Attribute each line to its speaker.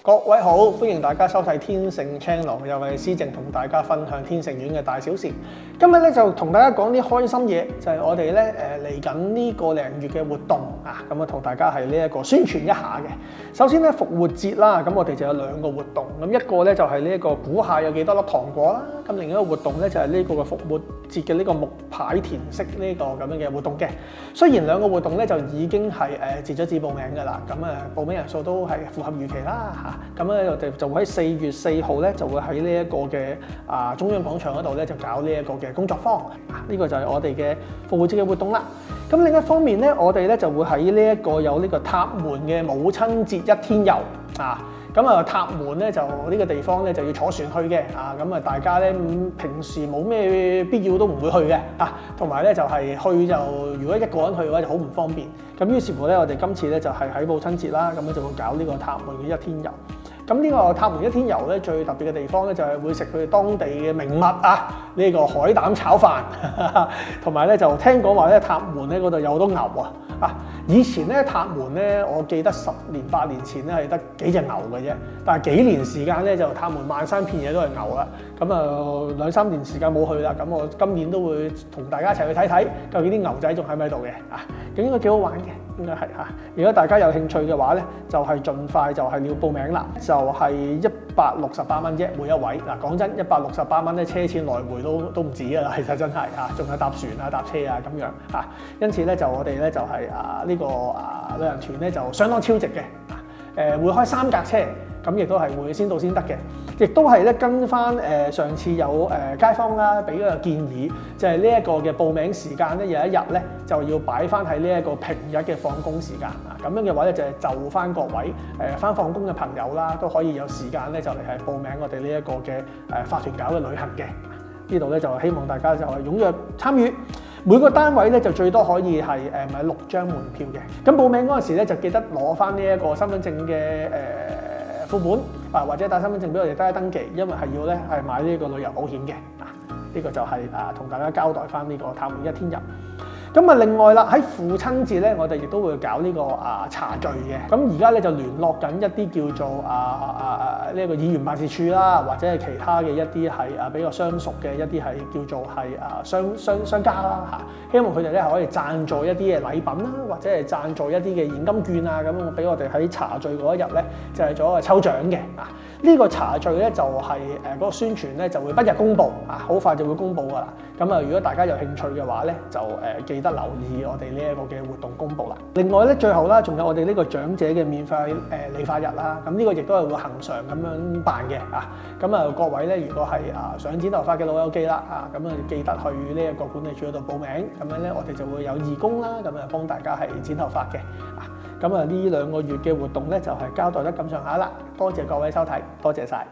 Speaker 1: 各位好，歡迎大家收睇天盛 Channel， 又係思政同大家分享天盛苑嘅大小事。今日咧就同大家講啲開心嘢，就係我哋咧嚟緊呢個零月嘅活動啊，咁啊同大家係呢一個宣傳一下嘅。首先咧復活節啦，咁我哋就有兩個活動，咁一個咧就係呢一個估下有幾多粒糖果啦，咁另一個活動咧就係呢個嘅復活節嘅呢個木牌填色呢個咁樣嘅活動嘅。雖然兩個活動咧就已經係截咗止報名㗎啦，咁報名人數都係符合預期啦嚇。咁咧我哋就會喺4月4號咧就會喺呢一個嘅中央廣場嗰度咧就搞呢一個嘅工作坊，呢個就係我哋嘅復活節嘅活動啦。咁另一方面咧，我哋咧就會喺呢一個有呢個塔門嘅母親節一天遊啊。咁啊塔門咧就呢個地方咧就要坐船去嘅啊，咁啊大家咧平時冇咩必要都唔會去嘅啊，同埋咧就係去就如果一個人去嘅話就好唔方便。咁於是乎咧，我哋今次咧就係喺母親節啦，咁咧就會搞呢個塔門嘅一天遊。咁呢個塔門一天遊咧最特別嘅地方咧就係會食佢哋當地嘅名物啊，呢個海膽炒飯，同埋咧就聽講話咧塔門咧嗰度有好多牛啊！以前咧塔門咧，我記得10年8年前咧係得幾隻牛嘅啫，但係幾年時間咧就塔門漫山遍野都係牛啦。咁啊2、3年時間冇去啦，咁我今年都會同大家一齊去睇睇，究竟啲牛仔仲喺咪度嘅啊？咁應該幾好玩嘅，應該係嚇。如果大家有興趣嘅話咧，就係盡快就係要報名啦，就係168蚊啫每一位。嗱講真，168蚊咧車錢來回都唔止㗎啦，其實真係嚇，仲有搭船啊、搭車啊咁樣嚇。因此咧就我哋咧就係呢個旅行團咧就相當超值嘅，會開3架車，咁亦都係會先到先得嘅，亦都係咧跟翻上次有街坊啦俾個建議，就係呢一個嘅報名時間咧有一日咧就要擺翻喺呢一個平日嘅放工時間啊，咁樣嘅話咧就係就翻各位翻放工嘅朋友啦，都可以有時間咧就嚟係報名我哋呢一個嘅法團搞嘅旅行嘅。呢度咧就希望大家就係踴躍參與。每個單位咧就最多可以係買6張門票嘅。咁報名嗰陣時咧就記得攞翻呢一個身份證嘅副本啊，或者帶身份證俾我哋登記，因為係要咧係買呢個旅遊保險嘅啊。呢個就係同大家交代翻呢個塔門一天遊。咁啊，另外啦，喺父親節咧，我哋亦都會搞呢個茶聚嘅。咁而家咧就聯絡緊一啲叫做呢一個議員辦事處啦，或者係其他嘅一啲係比較相熟嘅一啲係叫做係商家啦嚇。希望佢哋咧可以贊助一啲嘅禮品啦，或者係贊助一啲嘅現金券啊，咁俾我哋喺茶聚嗰一日咧就係做一個抽獎嘅啊。呢個茶聚咧就係嗰個宣傳咧就會不日公佈啊，好快就會公佈㗎啦。咁啊，如果大家有興趣嘅話咧，就記得留意我哋呢一個嘅活動公佈啦。另外咧，最後啦，仲有我哋呢個長者嘅免費理髮日啦。咁呢個亦都係會恆常咁樣辦嘅啊。咁啊，各位咧，如果係想剪頭髮嘅老友記啦啊，咁啊記得去呢一個管理處嗰度報名。咁樣咧，我哋就會有義工啦，咁啊幫大家係剪頭髮嘅啊。咁啊，呢2個月嘅活動咧就係交代得咁上下啦。多謝各位收睇，多謝晒。